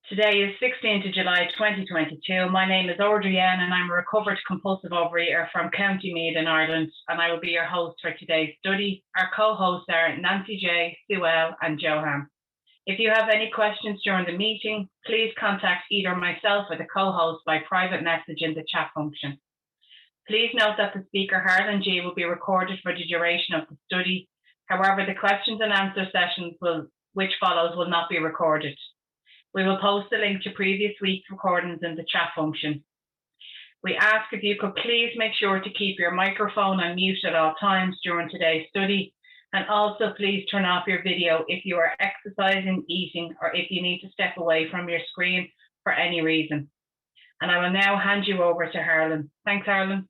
Today is 16th of July 2022. My name is Audrey-Anne and I'm a recovered compulsive overeater from County Meath in Ireland, and I will be your host for today's study. Our co-hosts are Nancy J, Sue L and Johan. If you have any questions during the meeting, please contact either myself or the co-host by private message in the chat function. Please note that the speaker Harlan G will be recorded for the duration of the study. However, the questions and answer sessions which follows will not be recorded. We will post a link to previous week's recordings in the chat function. We ask if you could please make sure to keep your microphone on mute at all times during today's study, and also please turn off your video if you are exercising, eating, or if you need to step away from your screen for any reason. And I will now hand you over to Harlan. Thanks, Harlan.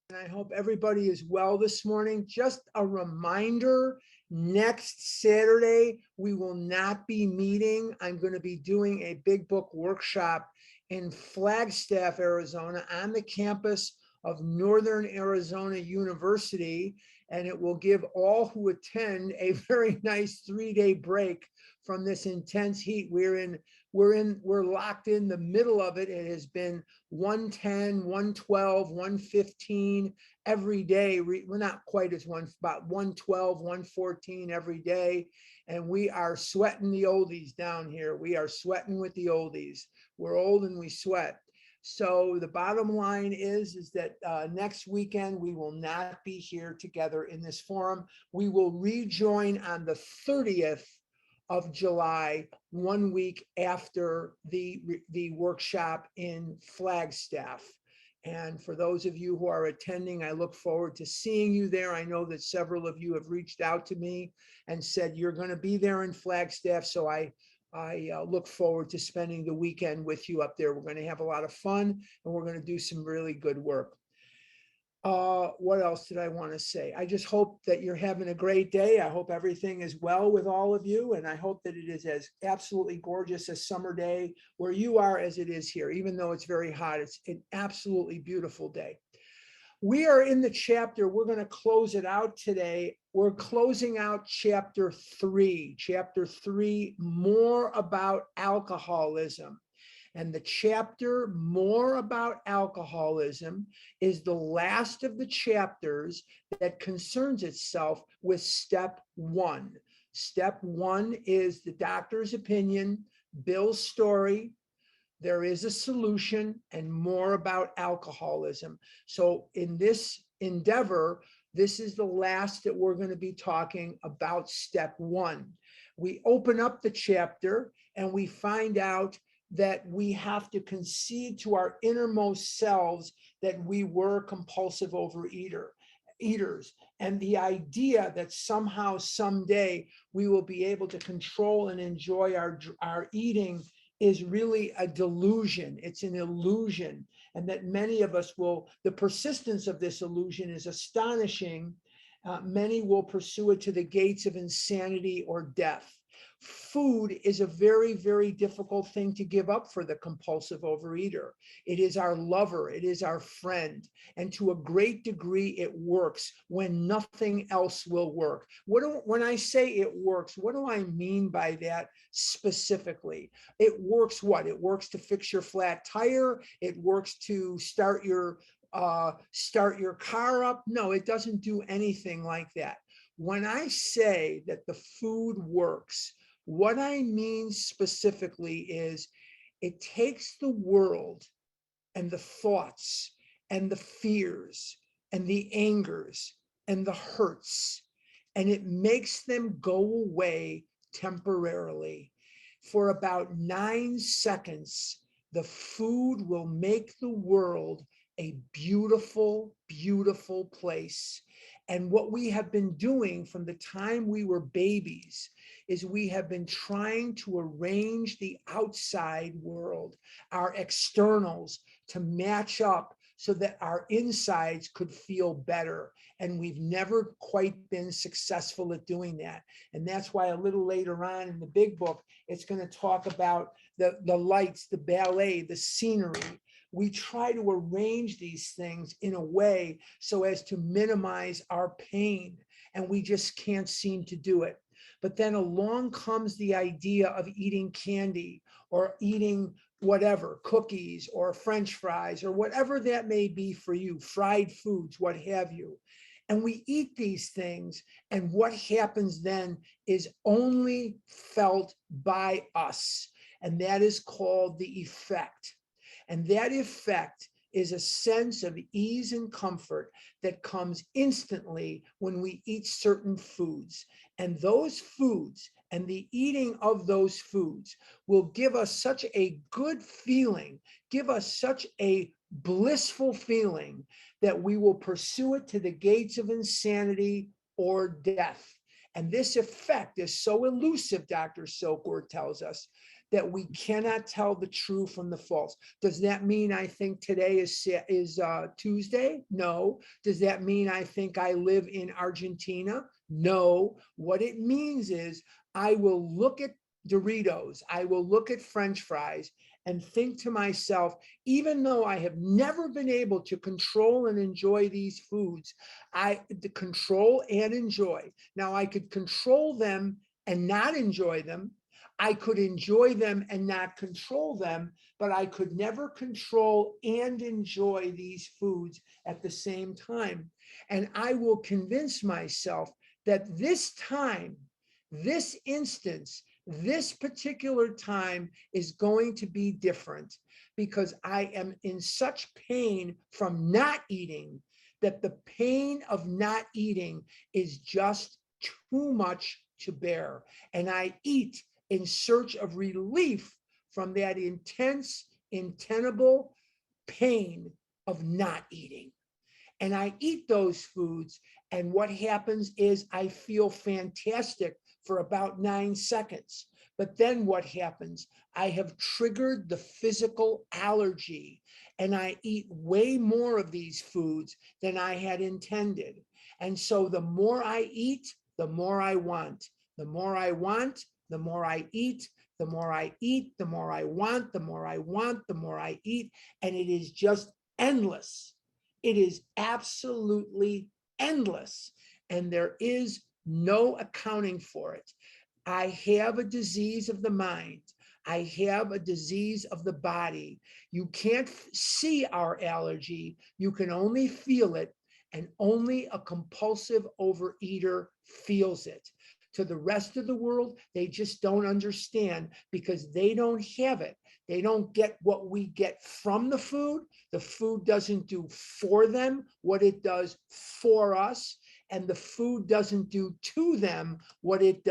And I hope everybody is well this morning. Just a reminder, next Saturday, we will not be meeting. I'm going to be doing a big book workshop in Flagstaff, Arizona, on the campus of Northern Arizona University, and it will give all who attend a very nice 3-day break from this intense heat. We're locked in the middle of it. It has been 110, 112, 115 every day. We're not quite as about 112, 114 every day. And we are sweating the oldies down here. We are sweating with the oldies. We're old and we sweat. So the bottom line is that next weekend, we will not be here together in this forum. We will rejoin on the 30th of July, 1 week after the workshop in Flagstaff. And for those of you who are attending, I look forward to seeing you there. I know that several of you have reached out to me and said you're going to be there in Flagstaff. So I look forward to spending the weekend with you up there. We're going to have a lot of fun and we're going to do some really good work. What else did I want to say? I just hope that you're having a great day. I hope everything is well with all of you. And I hope that it is as absolutely gorgeous a summer day where you are as it is here, even though it's very hot. It's an absolutely beautiful day. We are in the chapter, we're going to close it out today. We're closing out chapter 3, more about alcoholism. And the chapter more about alcoholism is the last of the chapters that concerns itself with step 1. Step 1 is the doctor's opinion, Bill's story. There is a solution and more about alcoholism. So in this endeavor, this is the last that we're going to be talking about step 1. We open up the chapter and we find out that we have to concede to our innermost selves that we were compulsive overeaters. And the idea that somehow, someday, we will be able to control and enjoy our eating is really a delusion. It's an illusion. And that many of us the persistence of this illusion is astonishing. Many will pursue it to the gates of insanity or death. Food is a very, very difficult thing to give up for the compulsive overeater. It is our lover. It is our friend. And to a great degree, it works when nothing else will work. When I say it works, what do I mean by that specifically? It works what? It works to fix your flat tire. It works to start your car up. No, it doesn't do anything like that. When I say that the food works, what I mean specifically is it takes the world and the thoughts and the fears and the angers and the hurts, and it makes them go away temporarily. For about 9 seconds, the food will make the world a beautiful, beautiful place. And what we have been doing from the time we were babies is we have been trying to arrange the outside world, our externals, to match up so that our insides could feel better. And we've never quite been successful at doing that. And that's why a little later on in the big book, it's going to talk about the lights, the ballet, the scenery. We try to arrange these things in a way so as to minimize our pain, and we just can't seem to do it. But then along comes the idea of eating candy or eating whatever, cookies or French fries or whatever that may be for you, fried foods, what have you. And we eat these things, and what happens then is only felt by us, and that is called the effect. And that effect is a sense of ease and comfort that comes instantly when we eat certain foods. And those foods and the eating of those foods will give us such a good feeling, give us such a blissful feeling that we will pursue it to the gates of insanity or death. And this effect is so elusive, Dr. Silkworth tells us, that we cannot tell the true from the false. Does that mean I think today is Tuesday? No. Does that mean I think I live in Argentina? No. What it means is I will look at Doritos, I will look at French fries and think to myself, even though I have never been able to control and enjoy these foods, I control and enjoy. Now I could control them and not enjoy them. I could enjoy them and not control them, but I could never control and enjoy these foods at the same time. And I will convince myself that this time, this instance, this particular time is going to be different because I am in such pain from not eating that the pain of not eating is just too much to bear. And I eat in search of relief from that intense, untenable pain of not eating. And I eat those foods, and what happens is I feel fantastic for about 9 seconds. But then what happens? I have triggered the physical allergy, and I eat way more of these foods than I had intended. And so the more I eat, the more I want. The more I want, the more I eat, the more I eat, the more I want, the more I want, the more I eat. And it is just endless. It is absolutely endless. And there is no accounting for it. I have a disease of the mind. I have a disease of the body. You can't see our allergy. You can only feel it. And only a compulsive overeater feels it. To the rest of the world, they just don't understand because they don't have it. They don't get what we get from the food. The food doesn't do for them what it does for us. And the food doesn't do to them what it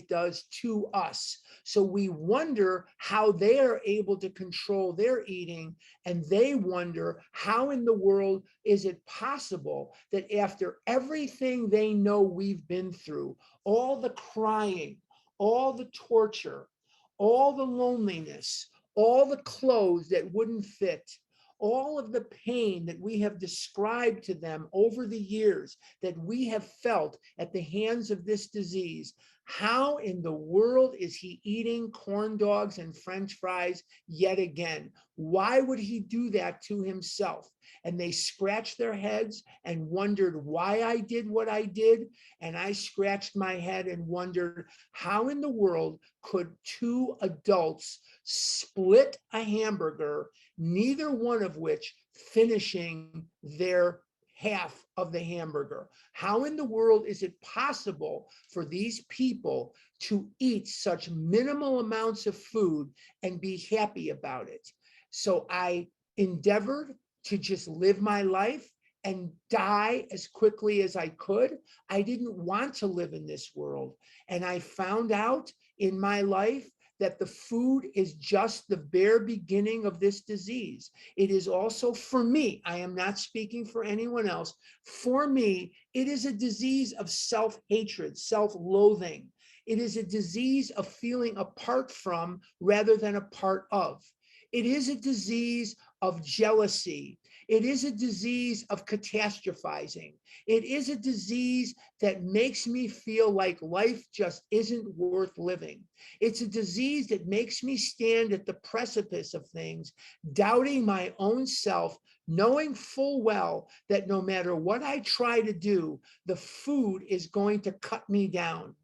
does to us. So we wonder how they are able to control their eating, and they wonder how in the world is it possible that after everything they know we've been through, all the crying, all the torture, all the loneliness, all the clothes that wouldn't fit, all of the pain that we have described to them over the years that we have felt at the hands of this disease, how in the world is he eating corn dogs and French fries yet again? Why would he do that to himself? And they scratched their heads and wondered why I did what I did. And I scratched my head and wondered how in the world could two adults split a hamburger, neither one of which finishing their half of the hamburger? How in the world is it possible for these people to eat such minimal amounts of food and be happy about it? So I endeavored to just live my life and die as quickly as I could. I didn't want to live in this world. And I found out in my life that the food is just the bare beginning of this disease. It is also for me, I am not speaking for anyone else, for me, it is a disease of self-hatred, self-loathing. It is a disease of feeling apart from rather than a part of. It is a disease of jealousy. It is a disease of catastrophizing. It is a disease that makes me feel like life just isn't worth living. It's a disease that makes me stand at the precipice of things, doubting my own self, knowing full well that no matter what I try to do, the food is going to cut me down.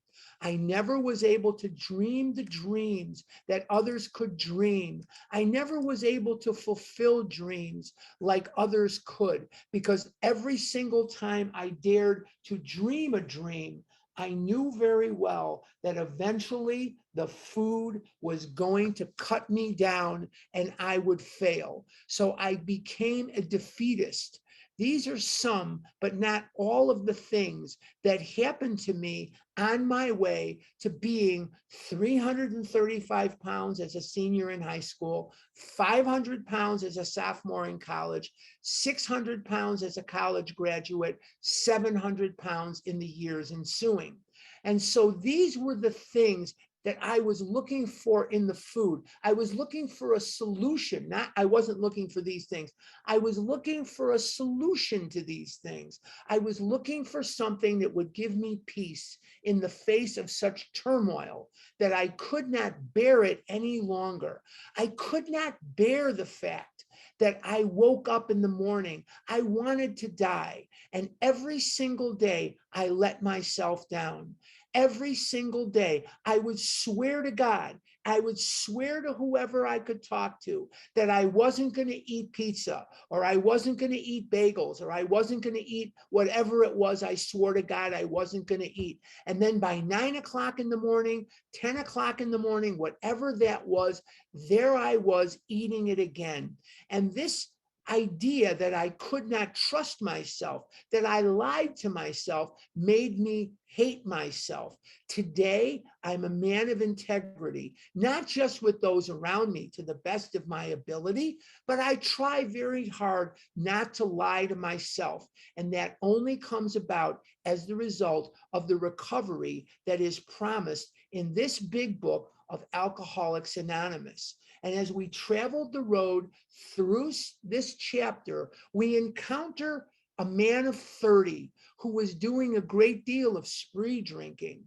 I never was able to dream the dreams that others could dream. I never was able to fulfill dreams like others could, because every single time I dared to dream a dream, I knew very well that eventually the food was going to cut me down and I would fail. So I became a defeatist. These are some, but not all of the things that happened to me on my way to being 335 pounds as a senior in high school, 500 pounds as a sophomore in college, 600 pounds as a college graduate, 700 pounds in the years ensuing. And so these were the things that I was looking for in the food. I was looking for a solution. I wasn't looking for these things. I was looking for a solution to these things. I was looking for something that would give me peace in the face of such turmoil that I could not bear it any longer. I could not bear the fact that I woke up in the morning, I wanted to die. And every single day, I let myself down. Every single day, I would swear to God, I would swear to whoever I could talk to that I wasn't going to eat pizza, or I wasn't going to eat bagels, or I wasn't going to eat whatever it was I swore to God I wasn't going to eat. And then by 9 o'clock in the morning, 10 o'clock in the morning, whatever that was, there I was eating it again. And this idea that I could not trust myself, that I lied to myself, made me hate myself. Today, I'm a man of integrity, not just with those around me to the best of my ability, but I try very hard not to lie to myself. And that only comes about as the result of the recovery that is promised in this big book of Alcoholics Anonymous. And as we traveled the road through this chapter, we encounter a man of 30 who was doing a great deal of spree drinking.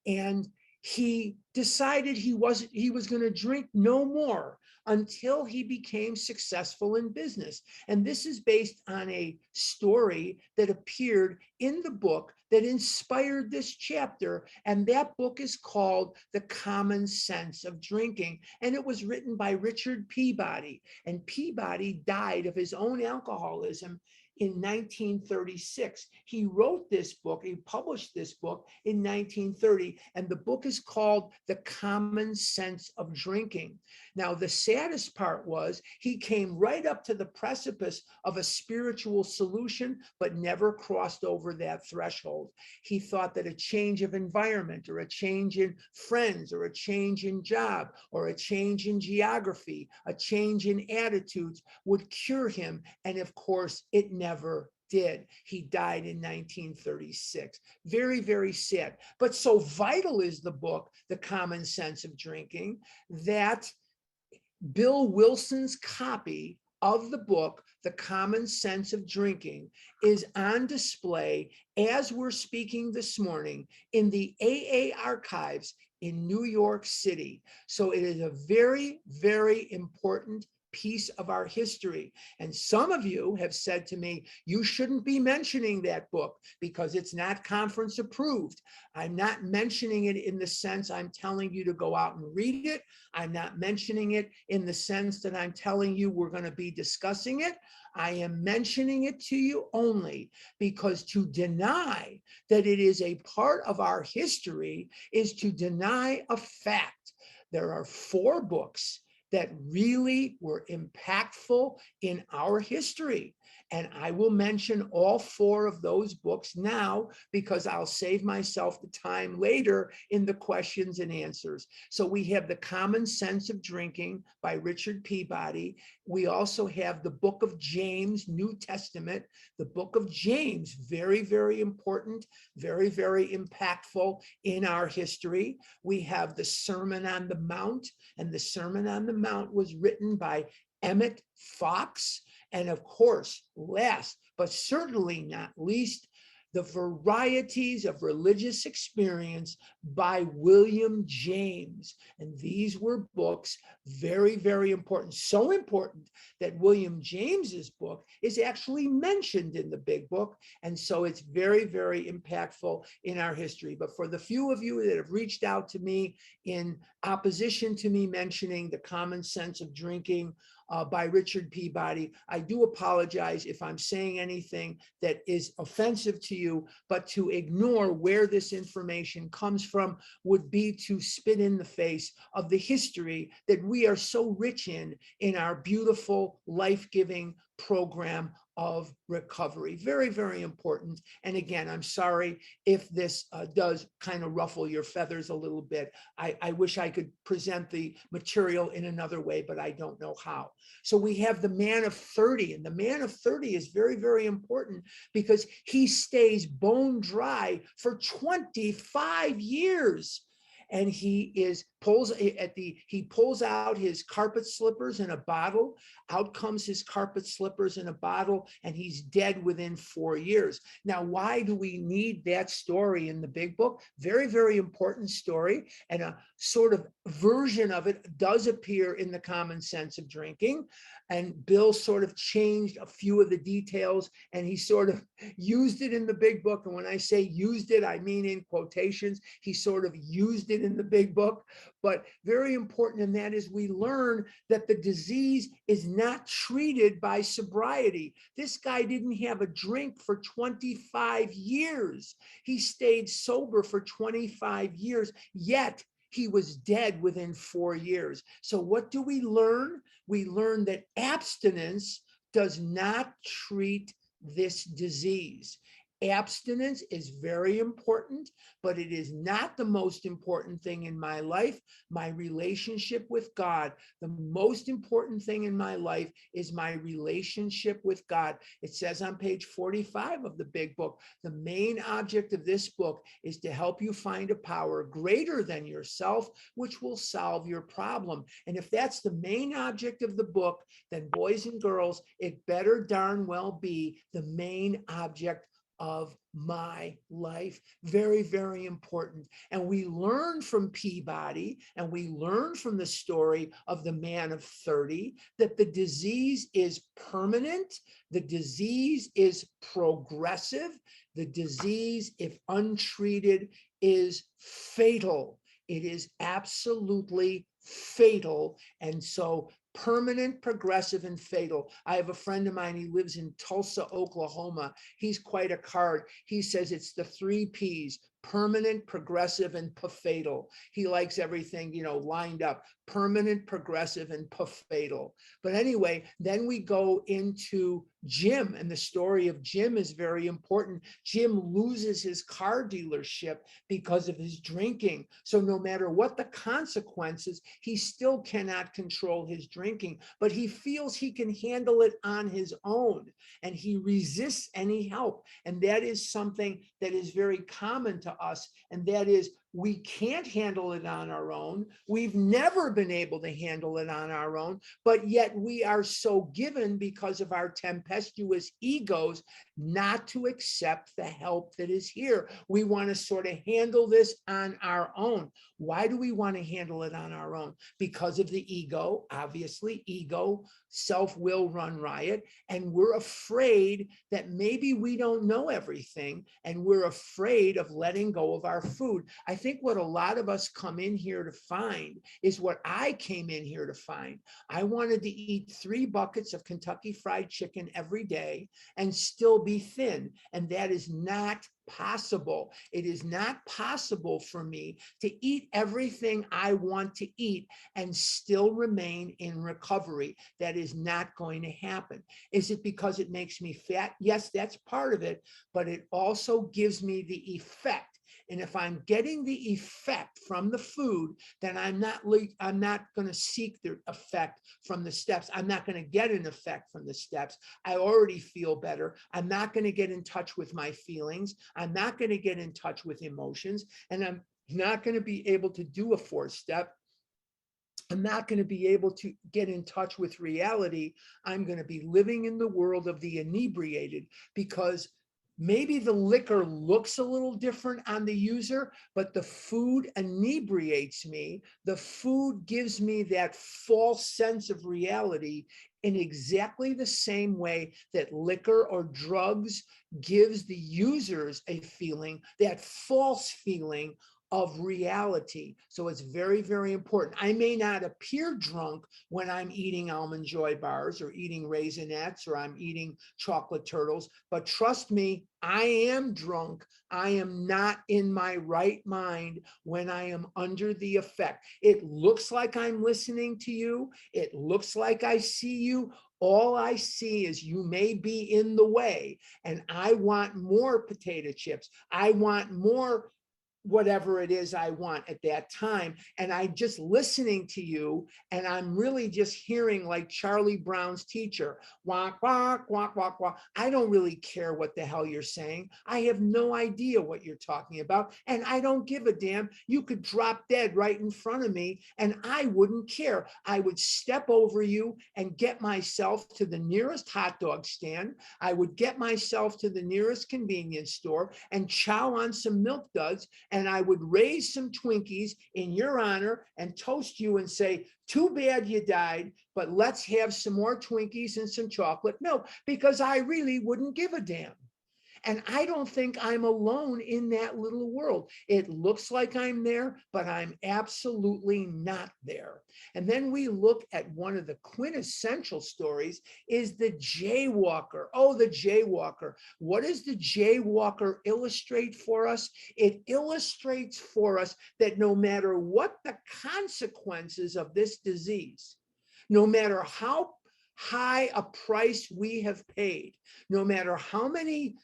And he decided he was going to drink no more until he became successful in business. And this is based on a story that appeared in the book that inspired this chapter. And that book is called The Common Sense of Drinking. And it was written by Richard Peabody. And Peabody died of his own alcoholism in 1936. He wrote this book, he published this book in 1930, and the book is called The Common Sense of Drinking. Now, the saddest part was he came right up to the precipice of a spiritual solution, but never crossed over that threshold. He thought that a change of environment, or a change in friends, or a change in job, or a change in geography, a change in attitudes would cure him. And of course, it never did. He died in 1936. Very, very sad. But so vital is the book, The Common Sense of Drinking, that Bill Wilson's copy of the book, The Common Sense of Drinking, is on display as we're speaking this morning in the AA archives in New York City. So it is a very, very important piece of our history. And some of you have said to me, you shouldn't be mentioning that book because it's not conference approved. I'm not mentioning it in the sense I'm telling you to go out and read it. I'm not mentioning it in the sense that I'm telling you we're going to be discussing it. I am mentioning it to you only because to deny that it is a part of our history is to deny a fact. There are 4 books that really were impactful in our history. And I will mention all 4 of those books now because I'll save myself the time later in the questions and answers. So we have The Common Sense of Drinking by Richard Peabody. We also have the Book of James, New Testament. The Book of James, very, very important, very, very impactful in our history. We have the Sermon on the Mount, and the Sermon on the Mount was written by Emmett Fox. And of course, last but certainly not least, The Varieties of Religious Experience by William James. And these were books, very, very important. So important that William James's book is actually mentioned in the big book. And so it's very, very impactful in our history. But for the few of you that have reached out to me in opposition to me mentioning The Common Sense of Drinking by Richard Peabody, I do apologize if I'm saying anything that is offensive to you, but to ignore where this information comes from would be to spit in the face of the history that we are so rich in our beautiful, life-giving program of recovery. Very, very important. And again, I'm sorry if this does kind of ruffle your feathers a little bit. I wish I could present the material in another way, but I don't know how. So we have the man of 30, and the man of 30 is very, very important because he stays bone dry for 25 years. And he pulls out his carpet slippers in a bottle. Out comes his carpet slippers in a bottle, and he's dead within 4 years. Now, why do we need that story in the big book? Very, very important story, and a sort of version of it does appear in The Common Sense of Drinking. And Bill sort of changed a few of the details, and he sort of used it in the big book. And when I say used it, I mean in quotations. He sort of used it in the big book, but very important. And that is, we learn that the disease is not treated by sobriety. This guy didn't have a drink for 25 years. He stayed sober for 25 years, yet he was dead within 4 years. So what do we learn? We learn that abstinence does not treat this disease. Abstinence is very important, but it is not the most important thing in my life. My relationship with God, the most important thing in my life is my relationship with God. It says on page 45 of the big book, the main object of this book is to help you find a power greater than yourself, which will solve your problem. And if that's the main object of the book, then boys and girls, it better darn well be the main object of my life. Very, very important. And we learn from Peabody, and we learn from the story of the man of 30 that the disease is permanent. The disease is progressive. The disease, if untreated, is fatal. It is absolutely fatal. And so permanent, progressive, and fatal. I have a friend of mine, he lives in Tulsa, Oklahoma. He's quite a card. He says it's the 3 Ps: permanent, progressive, and fatal. He likes everything, lined up: permanent, progressive, and fatal. But anyway, then we go into Jim, and the story of Jim is very important. Jim loses his car dealership because of his drinking. So no matter what the consequences, he still cannot control his drinking, but he feels he can handle it on his own, and he resists any help. And that is something that is very common to us, and that is, we can't handle it on our own. We've never been able to handle it on our own, but yet we are so given, because of our tempestuous egos, not to accept the help that is here. We want to sort of handle this on our own. Why do we want to handle it on our own? Because of the ego, obviously. Ego, self-will run riot, and we're afraid that maybe we don't know everything, and we're afraid of letting go of our food. I think what a lot of us come in here to find is what I came in here to find. I wanted to eat 3 buckets of Kentucky Fried Chicken every day and still be thin, and that is not possible. It is not possible for me to eat everything I want to eat and still remain in recovery. That is not going to happen. Is it because it makes me fat? Yes, that's part of it, but it also gives me the effect. And if I'm getting the effect from the food, then I'm not going to seek the effect from the steps. I'm not going to get an effect from the steps. I already feel better. I'm not going to get in touch with my feelings. I'm not going to get in touch with emotions. And I'm not going to be able to do a 4th step. I'm not going to be able to get in touch with reality. I'm going to be living in the world of the inebriated, because Maybe the liquor looks a little different on the user, but the food inebriates me. The food gives me that false sense of reality in exactly the same way that liquor or drugs gives the users a feeling, that false feeling of reality. So it's very, very important. I may not appear drunk when I'm eating Almond Joy bars or eating Raisinets or I'm eating chocolate turtles, but trust me, I am drunk. I am not in my right mind when I am under the effect. It looks like I'm listening to you. It looks like I see you. All I see is you may be in the way, and I want more potato chips. I want more whatever it is I want at that time. And I just listening to you, and I'm really just hearing like Charlie Brown's teacher, walk, walk, walk, walk, walk. I don't really care what the hell you're saying. I have no idea what you're talking about. And I don't give a damn. You could drop dead right in front of me and I wouldn't care. I would step over you and get myself to the nearest hot dog stand. I would get myself to the nearest convenience store and chow on some Milk Duds, and I would raise some Twinkies in your honor and toast you and say, too bad you died, but let's have some more Twinkies and some chocolate milk, because I really wouldn't give a damn. And I don't think I'm alone in that little world. It looks like I'm there, but I'm absolutely not there. And then we look at one of the quintessential stories is the jaywalker. Oh, the jaywalker. What does the jaywalker illustrate for us? It illustrates for us that no matter what the consequences of this disease, no matter how high a price we have paid, no matter how many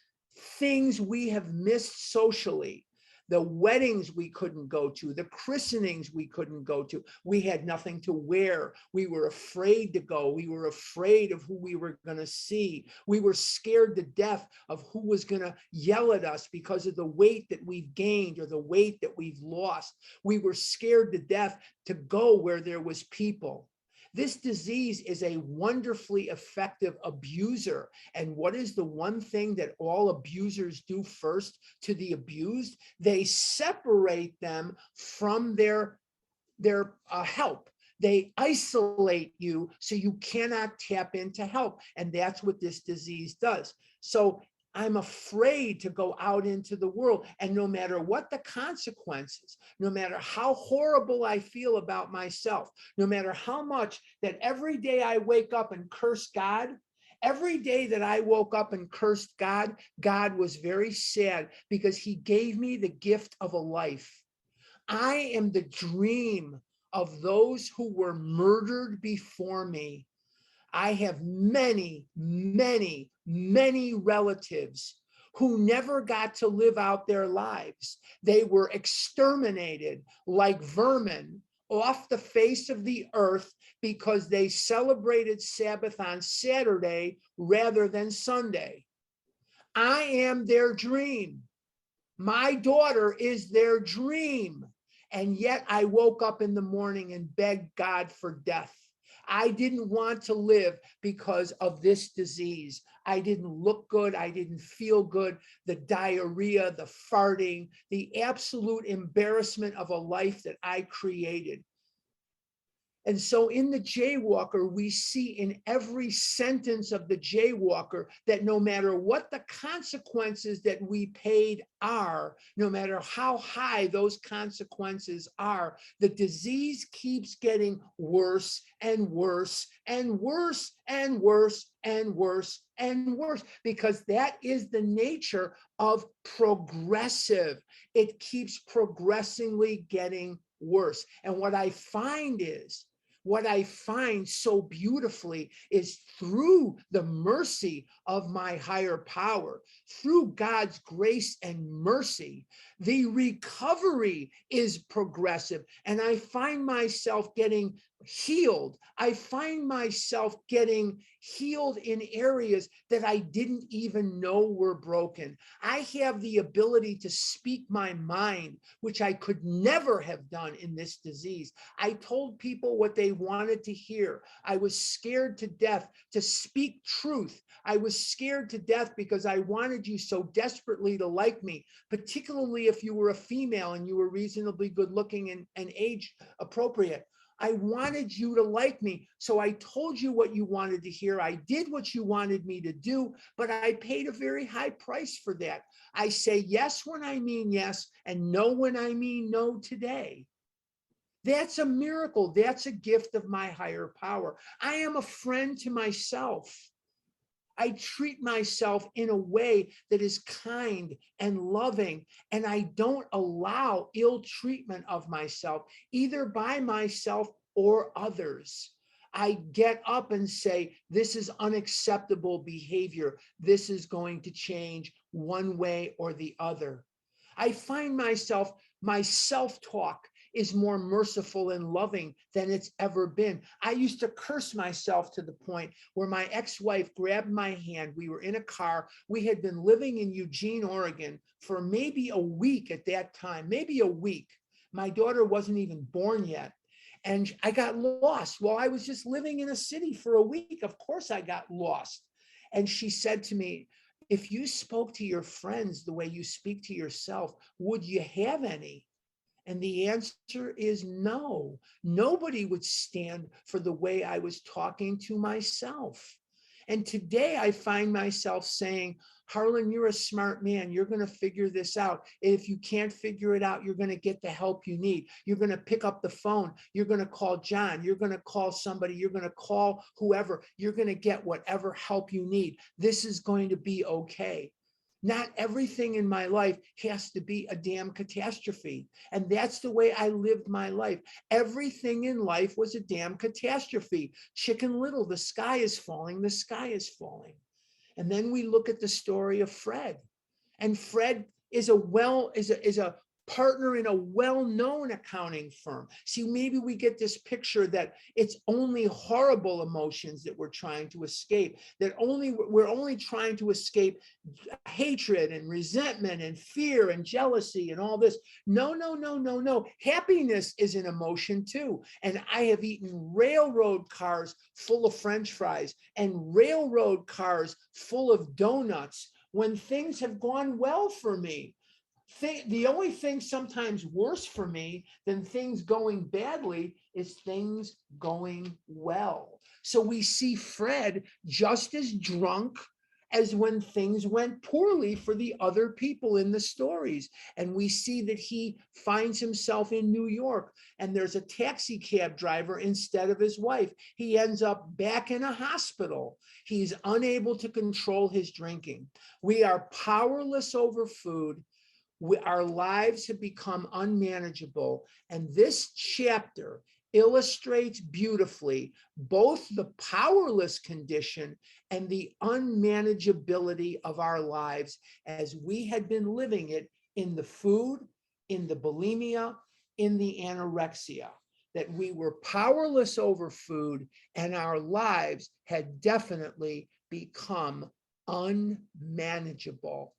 things we have missed socially, the weddings we couldn't go to, the christenings we couldn't go to, we had nothing to wear, we were afraid to go, we were afraid of who we were going to see, we were scared to death of who was going to yell at us because of the weight that we've gained or the weight that we've lost, we were scared to death to go where there was people. This disease is a wonderfully effective abuser. And what is the one thing that all abusers do first to the abused? They separate them from their help. They isolate you so you cannot tap into help. And that's what this disease does. So I'm afraid to go out into the world. And no matter what the consequences, no matter how horrible I feel about myself, no matter how much that every day I wake up and curse God, every day that I woke up and cursed God, God was very sad because he gave me the gift of a life. I am the dream of those who were murdered before me. I have many, many, many relatives who never got to live out their lives. They were exterminated like vermin off the face of the earth because they celebrated Sabbath on Saturday rather than Sunday. I am their dream. My daughter is their dream. And yet I woke up in the morning and begged God for death. I didn't want to live because of this disease. I didn't look good. I didn't feel good. The diarrhea, the farting, the absolute embarrassment of a life that I created. And so in the jaywalker, we see in every sentence of the jaywalker that no matter what the consequences that we paid are, no matter how high those consequences are, the disease keeps getting worse and worse and worse and worse and worse and worse, because that is the nature of progressive. It keeps progressively getting worse. And what I find so beautifully is through the mercy of my higher power, through God's grace and mercy, The recovery is progressive, and I find myself getting healed. I find myself getting healed in areas that I didn't even know were broken. I have the ability to speak my mind, which I could never have done in this disease. I told people what they wanted to hear. I was scared to death to speak truth. I was scared to death because I wanted you so desperately to like me, particularly if you were a female and you were reasonably good looking and age appropriate. I wanted you to like me. So I told you what you wanted to hear. I did what you wanted me to do, but I paid a very high price for that. I say yes when I mean yes and no when I mean no today. That's a miracle. That's a gift of my higher power. I am a friend to myself. I treat myself in a way that is kind and loving, and I don't allow ill treatment of myself, either by myself or others. I get up and say, this is unacceptable behavior. This is going to change one way or the other. I find myself, my self-talk is more merciful and loving than it's ever been. I used to curse myself to the point where my ex-wife grabbed my hand. We were in a car. We had been living in Eugene, Oregon for maybe a week at that time, maybe a week. My daughter wasn't even born yet. And I got lost. Well, I was just living in a city for a week. Of course I got lost. And she said to me, if you spoke to your friends the way you speak to yourself, would you have any? And the answer is no. Nobody would stand for the way I was talking to myself. And today I find myself saying, Harlan, you're a smart man. You're going to figure this out. If you can't figure it out, you're going to get the help you need. You're going to pick up the phone. You're going to call John. You're going to call somebody. You're going to call whoever. You're going to get whatever help you need. This is going to be okay. Not everything in my life has to be a damn catastrophe. And that's the way I lived my life. Everything in life was a damn catastrophe. Chicken Little, the sky is falling, the sky is falling. And then we look at the story of Fred. And Fred is a partner in a well-known accounting firm. See, maybe we get this picture that it's only horrible emotions that we're trying to escape, that we're only trying to escape hatred and resentment and fear and jealousy and all this. No, no, no, no, no. Happiness is an emotion too. And I have eaten railroad cars full of French fries and railroad cars full of donuts when things have gone well for me. The only thing sometimes worse for me than things going badly is things going well. So we see Fred just as drunk as when things went poorly for the other people in the stories. And we see that he finds himself in New York and there's a taxi cab driver instead of his wife. He ends up back in a hospital. He's unable to control his drinking. We are powerless over food. Our lives have become unmanageable. And this chapter illustrates beautifully both the powerless condition and the unmanageability of our lives as we had been living it in the food, in the bulimia, in the anorexia, that we were powerless over food and our lives had definitely become unmanageable.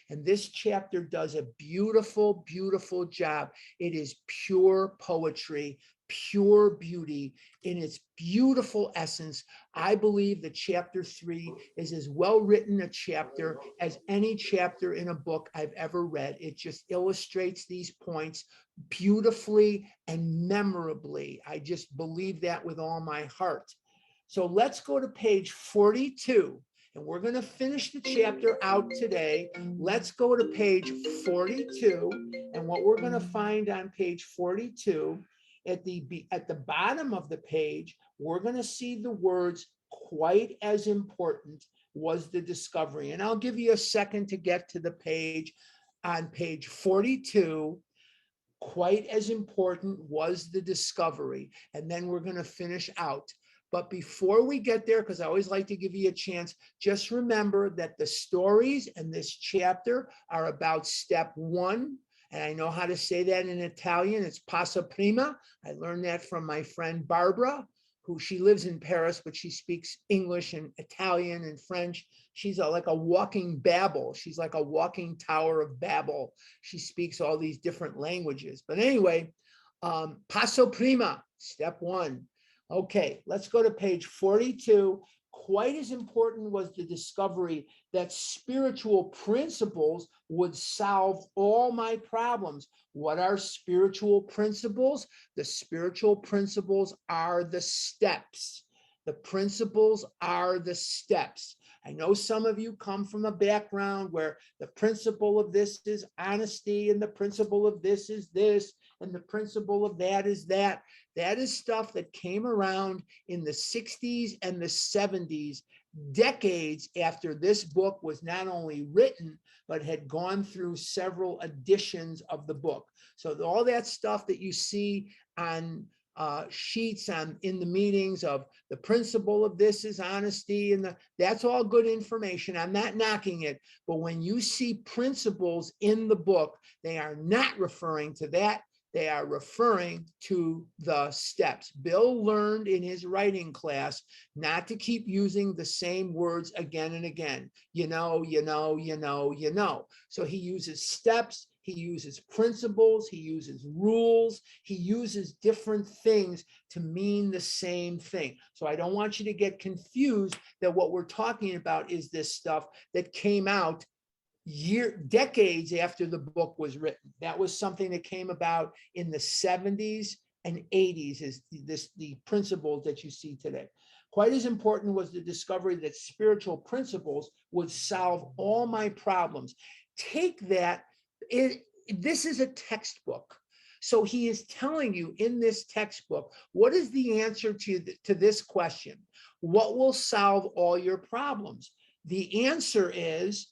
And this chapter does a beautiful, beautiful job. It is pure poetry, pure beauty in its beautiful essence. I believe that chapter 3 is as well written a chapter as any chapter in a book I've ever read. It just illustrates these points beautifully and memorably. I just believe that with all my heart. So let's go to page 42. And we're going to finish the chapter out today. Let's go to page 42. And what we're going to find on page 42, at the bottom of the page, we're going to see the words quite as important was the discovery. And I'll give you a second to get to the page. On page 42, quite as important was the discovery. And then we're going to finish out. But before we get there, because I always like to give you a chance, just remember that the stories in this chapter are about step 1 And I know how to say that in Italian. It's passa prima. I learned that from my friend Barbara, who she lives in Paris, but she speaks English and Italian and French. She's like a walking Babel. She's like a walking Tower of Babel. She speaks all these different languages. But anyway, passo prima, step one. Okay, let's go to page 42. Quite as important was the discovery that spiritual principles would solve all my problems. What are spiritual principles? The spiritual principles are the steps. The principles are the steps. I know some of you come from a background where the principle of this is honesty, and the principle of this is this, and the principle of that is that. That is stuff that came around in the 60s and the 70s, decades after this book was not only written, but had gone through several editions of the book. So all that stuff that you see on sheets in the meetings of the principle of this is honesty, and that's all good information. I'm not knocking it, but when you see principles in the book, they are not referring to that. They are referring to the steps. Bill learned in his writing class not to keep using the same words again and again. You know. So he uses steps, he uses principles, he uses rules, he uses different things to mean the same thing. So I don't want you to get confused that what we're talking about is this stuff that came out decades after the book was written. That was something that came about in the 70s and 80s, is the principles that you see today. Quite as important was the discovery that spiritual principles would solve all my problems. Take that. This is a textbook. So he is telling you in this textbook, what is the answer to this question? What will solve all your problems? The answer is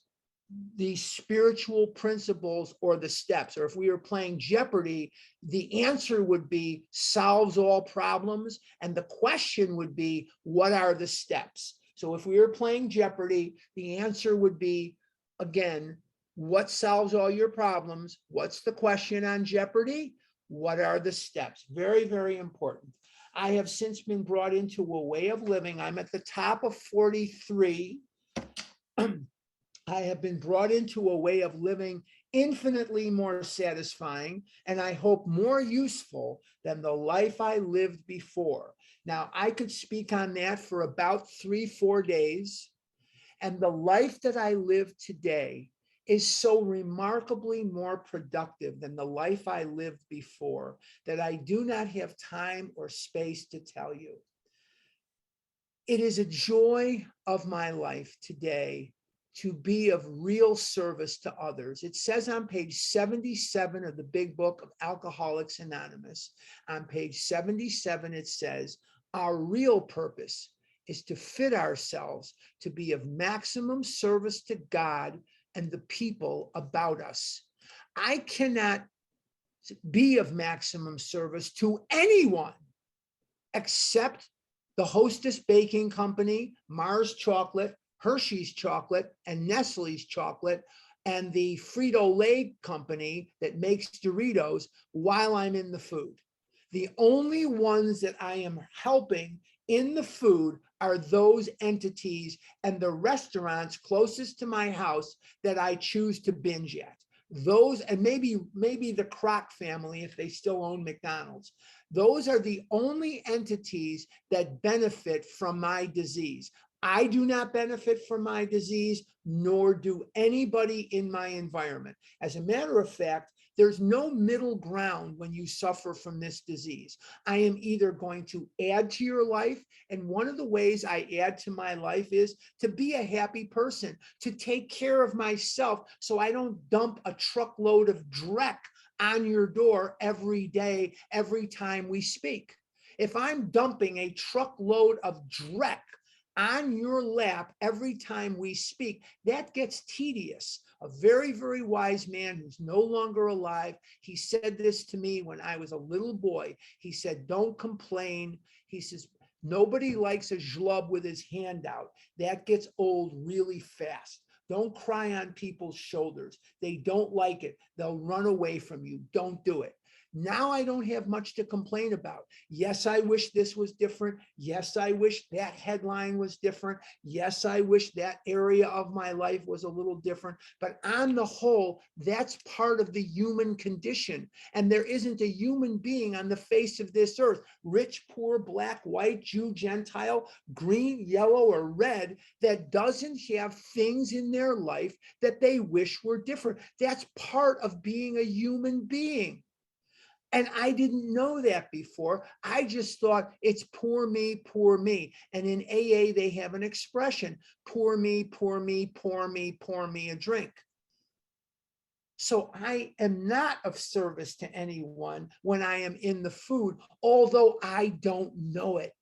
the spiritual principles or the steps. Or if we were playing Jeopardy, the answer would be solves all problems. And the question would be, what are the steps? So if we were playing Jeopardy, the answer would be, again, what solves all your problems? What's the question on Jeopardy? What are the steps? Very, very important. I have since been brought into a way of living. I'm at the top of 43. I have been brought into a way of living infinitely more satisfying, and I hope more useful than the life I lived before. Now, I could speak on that for about 3-4 days, and the life that I live today is so remarkably more productive than the life I lived before that I do not have time or space to tell you. It is a joy of my life today to be of real service to others. It says on page 77 of the big book of Alcoholics Anonymous, on page 77, it says, our real purpose is to fit ourselves to be of maximum service to God and the people about us. I cannot be of maximum service to anyone except the Hostess Baking Company, Mars Chocolate, Hershey's Chocolate, and Nestle's Chocolate, and the Frito-Lay company that makes Doritos while I'm in the food. The only ones that I am helping in the food are those entities and the restaurants closest to my house that I choose to binge at. Those, and maybe the Kroc family if they still own McDonald's. Those are the only entities that benefit from my disease. I do not benefit from my disease, nor do anybody in my environment. As a matter of fact, there's no middle ground when you suffer from this disease. I am either going to add to your life, and one of the ways I add to my life is to be a happy person, to take care of myself so I don't dump a truckload of dreck on your door every day, every time we speak. If I'm dumping a truckload of dreck on your lap every time we speak, that gets tedious. A very, very wise man who's no longer alive, he said this to me when I was a little boy. He said, don't complain. He says, nobody likes a schlub with his hand out. That gets old really fast. Don't cry on people's shoulders. They don't like it. They'll run away from you. Don't do it. Now I don't have much to complain about. Yes, I wish this was different. Yes, I wish that headline was different. Yes, I wish that area of my life was a little different. But on the whole, that's part of the human condition. And there isn't a human being on the face of this earth, rich, poor, black, white, Jew, Gentile, green, yellow, or red, that doesn't have things in their life that they wish were different. That's part of being a human being. And I didn't know that before. I just thought it's poor me, poor me. And in AA, they have an expression, poor me, poor me, pour me, pour me a drink. So I am not of service to anyone when I am in the food, although I don't know it,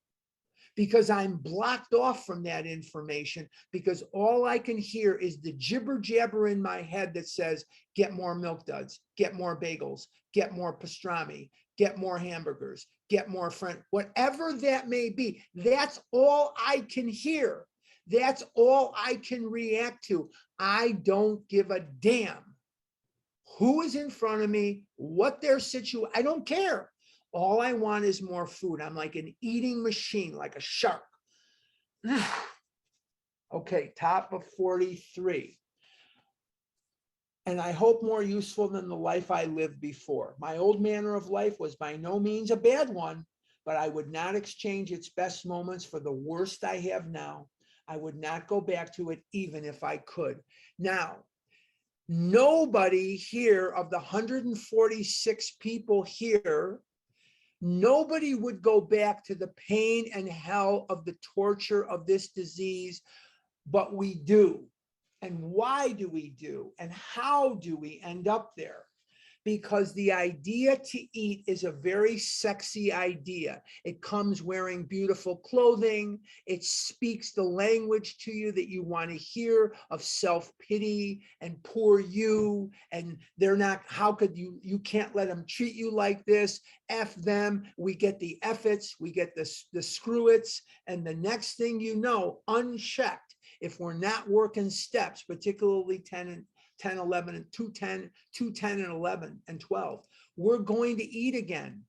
because I'm blocked off from that information, because all I can hear is the jibber jabber in my head that says, get more milk duds, get more bagels, get more pastrami, get more hamburgers, get more French, whatever that may be. That's all I can hear. That's all I can react to. I don't give a damn who is in front of me, what their situation, I don't care. All I want is more food. I'm like an eating machine, like a shark. Okay, top of 43. And I hope more useful than the life I lived before. My old manner of life was by no means a bad one, but I would not exchange its best moments for the worst I have now. I would not go back to it even if I could. Now, nobody here of the 146 people here, nobody would go back to the pain and hell of the torture of this disease, but we do. And why do we do? And how do we end up there? Because the idea to eat is a very sexy idea. It comes wearing beautiful clothing. It speaks the language to you that you want to hear of self-pity and poor you. And they're not, how could you can't let them treat you like this. F them. We get the F-its, we get the screw-its. And the next thing you know, unchecked, if we're not working steps, particularly 10, 11, and 210, 210 and 11 and 12, we're going to eat again.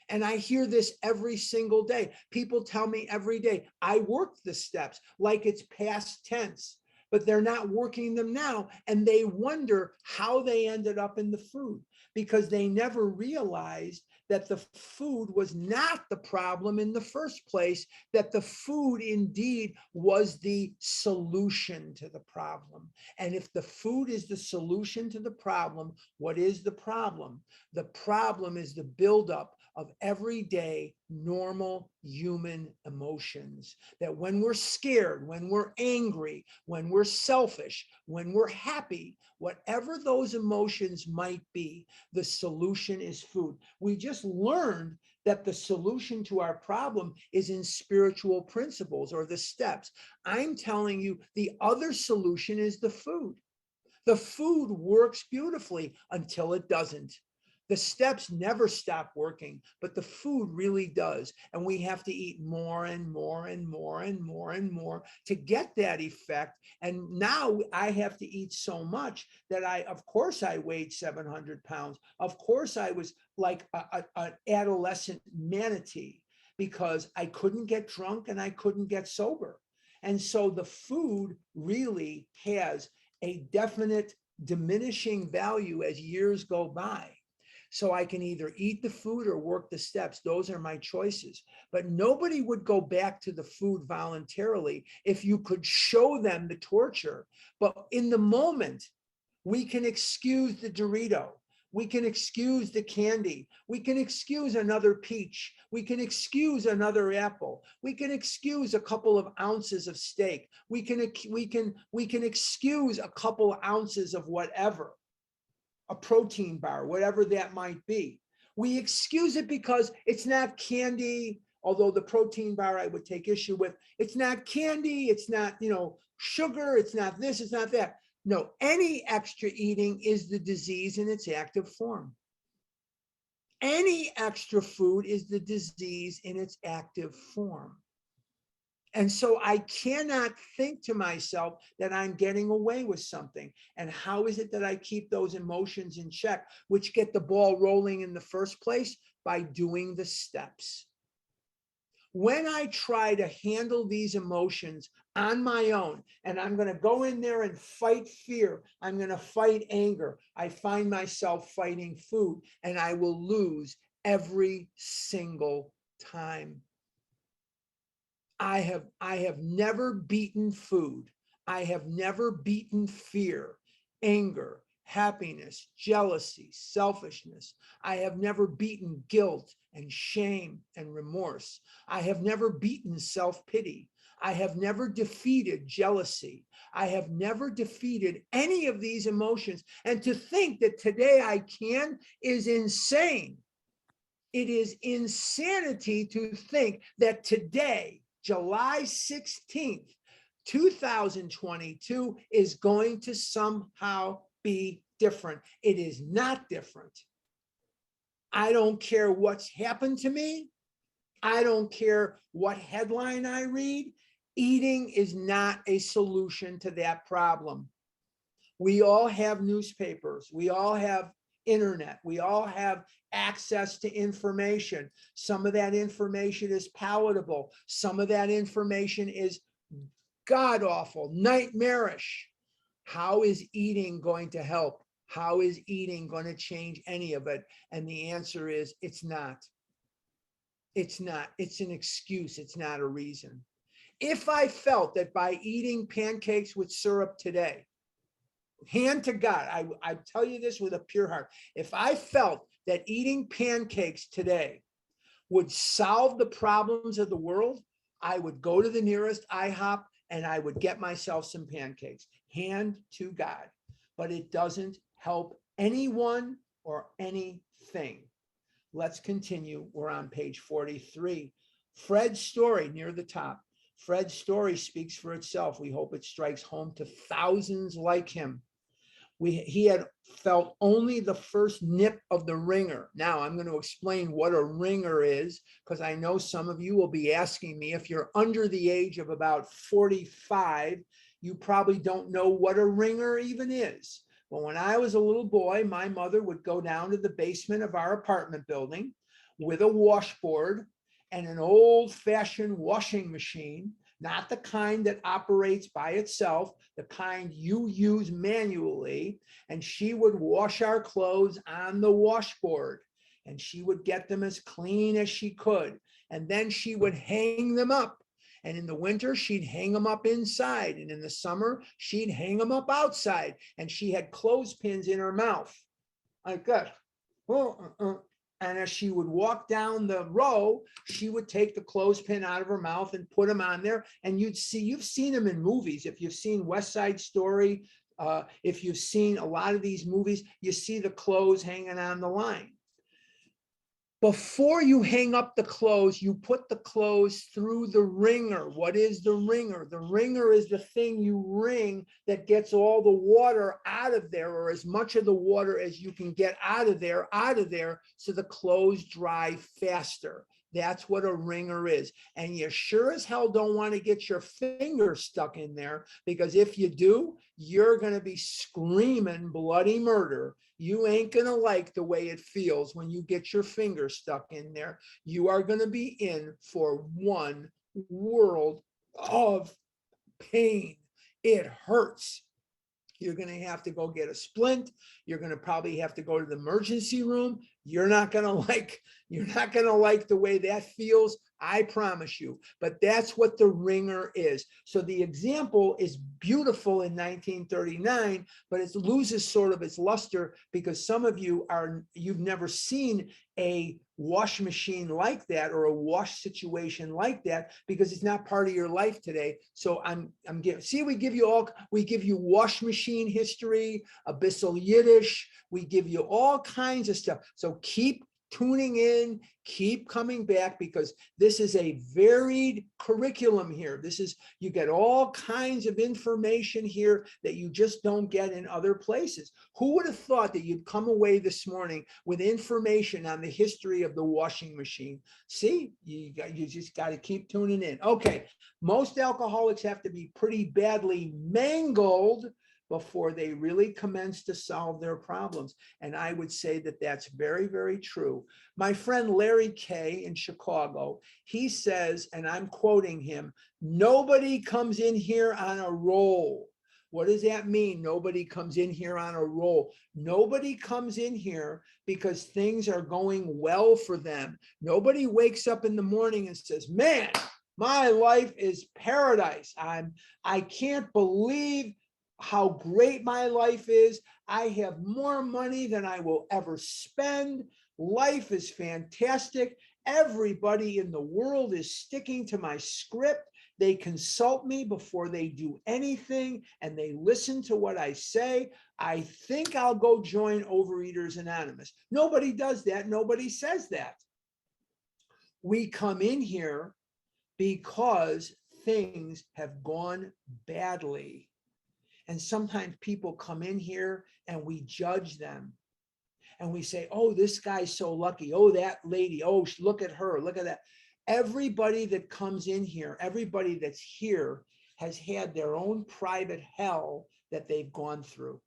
And I hear this every single day. People tell me every day, I worked the steps like it's past tense, but they're not working them now. And they wonder how they ended up in the food, because they never realized that the food was not the problem in the first place, that the food indeed was the solution to the problem. And if the food is the solution to the problem, what is the problem? The problem is the buildup of everyday normal human emotions, that when we're scared, when we're angry, when we're selfish, when we're happy, whatever those emotions might be, the solution is food. We just learned that the solution to our problem is in spiritual principles or the steps. I'm telling you, the other solution is the food. The food works beautifully until it doesn't. The steps never stop working, but the food really does. And we have to eat more and more and more and more and more to get that effect. And now I have to eat so much that of course I weighed 700 pounds. Of course I was like an adolescent manatee, because I couldn't get drunk and I couldn't get sober. And so the food really has a definite diminishing value as years go by. So I can either eat the food or work the steps. Those are my choices. But nobody would go back to the food voluntarily if you could show them the torture. But in the moment, we can excuse the Dorito. We can excuse the candy. We can excuse another peach. We can excuse another apple. We can excuse a couple of ounces of steak. We can excuse a couple of ounces of whatever, a protein bar, whatever that might be. We excuse it because it's not candy, although the protein bar I would take issue with. It's not candy, it's not, sugar, it's not this, it's not that. No, any extra eating is the disease in its active form. Any extra food is the disease in its active form. And so I cannot think to myself that I'm getting away with something. And how is it that I keep those emotions in check, which get the ball rolling in the first place? By doing the steps. When I try to handle these emotions on my own, and I'm going to go in there and fight fear, I'm going to fight anger, I find myself fighting food, and I will lose every single time. I have never beaten food. I have never beaten fear, anger, happiness, jealousy, selfishness. I have never beaten guilt and shame and remorse. I have never beaten self-pity. I have never defeated jealousy. I have never defeated any of these emotions. And to think that today I can is insane. It is insanity to think that today, July 16th, 2022, is going to somehow be different. It is not different. I don't care what's happened to me. I don't care what headline I read. Eating is not a solution to that problem. We all have newspapers. We all have internet. We all have access to information. Some of that information is palatable. Some of that information is god awful, nightmarish. How is eating going to help? How is eating going to change any of it? And the answer is it's not. It's not. It's an excuse. It's not a reason. If I felt that by eating pancakes with syrup today, hand to God, I tell you this with a pure heart, if I felt that eating pancakes today would solve the problems of the world, I would go to the nearest IHOP and I would get myself some pancakes, hand to God. But it doesn't help anyone or anything. Let's continue. We're on page 43. Fred's story near the top. Fred's story speaks for itself. We hope it strikes home to thousands like him. He had felt only the first nip of the ringer. Now I'm going to explain what a ringer is, because I know some of you will be asking me, if you're under the age of about 45, you probably don't know what a ringer even is. Well, when I was a little boy, my mother would go down to the basement of our apartment building with a washboard and an old-fashioned washing machine, not the kind that operates by itself, the kind you use manually. And she would wash our clothes on the washboard, and she would get them as clean as she could. And then she would hang them up. And in the winter, she'd hang them up inside. And in the summer, she'd hang them up outside. And she had clothespins in her mouth like that. And as she would walk down the row, she would take the clothespin out of her mouth and put them on there. And you've seen them in movies. If you've seen West Side Story, if you've seen a lot of these movies, you see the clothes hanging on the line. Before you hang up the clothes, you put the clothes through the wringer. What is the wringer? The wringer is the thing you wring that gets all the water out of there, or as much of the water as you can get out of there, so the clothes dry faster. That's what a wringer is. And you sure as hell don't want to get your finger stuck in there, because if you do, you're going to be screaming bloody murder. You ain't going to like the way it feels when you get your finger stuck in there. You are going to be in for one world of pain. It hurts. You're going to have to go get a splint. You're going to probably have to go to the emergency room. You're not going to like the way that feels. I promise you. But that's what the wringer is. So the example is beautiful in 1939, but it loses sort of its luster because some of you've never seen a wash machine like that or a wash situation like that because it's not part of your life today. So we give you wash machine history, Abyssal Yiddish, we give you all kinds of stuff. So keep tuning in, keep coming back, because this is a varied curriculum here. You get all kinds of information here that you just don't get in other places. Who would have thought that you'd come away this morning with information on the history of the washing machine? See, you just got to keep tuning in. Okay, most alcoholics have to be pretty badly mangled before they really commence to solve their problems. And I would say that that's very, very true. My friend Larry Kay in Chicago, he says, and I'm quoting him, nobody comes in here on a roll. What does that mean? Nobody comes in here on a roll. Nobody comes in here because things are going well for them. Nobody wakes up in the morning and says, man, my life is paradise. I can't believe how great my life is. I have more money than I will ever spend. Life is fantastic. Everybody in the world is sticking to my script. They consult me before they do anything, and they listen to what I say. I think I'll go join Overeaters Anonymous. Nobody does that. Nobody says that. We come in here because things have gone badly. And sometimes people come in here and we judge them. And we say, oh, this guy's so lucky. Oh, that lady. Oh, look at her. Look at that. Everybody that comes in here, everybody that's here has had their own private hell that they've gone through.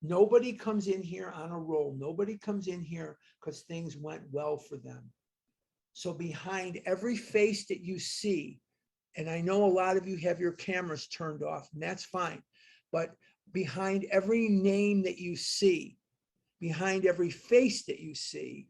Nobody comes in here on a roll. Nobody comes in here because things went well for them. So behind every face that you see, and I know a lot of you have your cameras turned off, and that's fine. But behind every name that you see, behind every face that you see,